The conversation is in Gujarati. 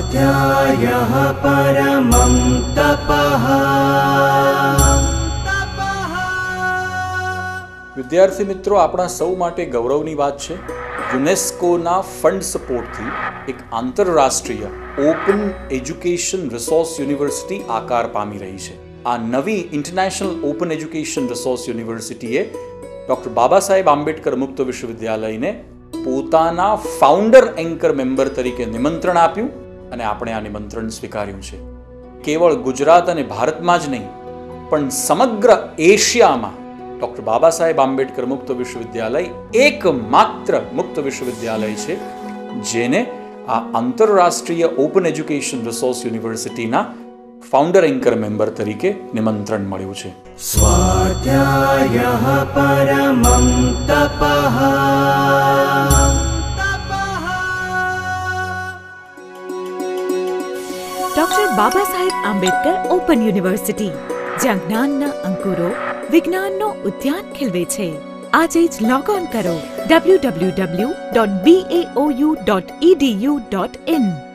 स्वाध्यायः परमं तपः। વિદ્યાર્થી મિત્રો, આપણા સૌ માટે ગૌરવની વાત છે, યુનેસ્કોના ફંડ સપોર્ટથી એક આંતરરાષ્ટ્રીય ઓપન એજ્યુકેશન રિસોર્સ યુનિવર્સિટી આકાર પામી રહી છે. આ નવી ઇન્ટરનેશનલ ઓપન એજ્યુકેશન રિસોર્સ યુનિવર્સિટીએ ડૉક્ટર બાબા સાહેબ આંબેડકર મુક્ત વિશ્વવિદ્યાલયને પોતાના ફાઉન્ડર એન્કર મેમ્બર તરીકે નિમંત્રણ આપ્યું અને આપણે આ નિમંત્રણ સ્વીકાર્યું છે. કેવળ ગુજરાત અને ભારતમાં જ નહીં પણ સમગ્ર એશિયામાં ડૉક્ટર બાબા સાહેબ આંબેડકર મુક્ત વિશ્વવિદ્યાલય એકમાત્ર મુક્ત વિશ્વવિદ્યાલય છે જેને આ આંતરરાષ્ટ્રીય ઓપન એજ્યુકેશન રિસોર્સ યુનિવર્સિટીના ફાઉન્ડર એન્કર મેમ્બર તરીકે નિમંત્રણ મળ્યું છે. સ્વાધ્યાયઃ પરમં તપઃ. Doctor Baba Saheb Ambedkar open university, જ્યાં જ્ઞાનના અંકુરો વિજ્ઞાનનો ઉદ્યાન ખીલવે છે. આજે જ લોગ ઓન કરો www.baou.edu.in.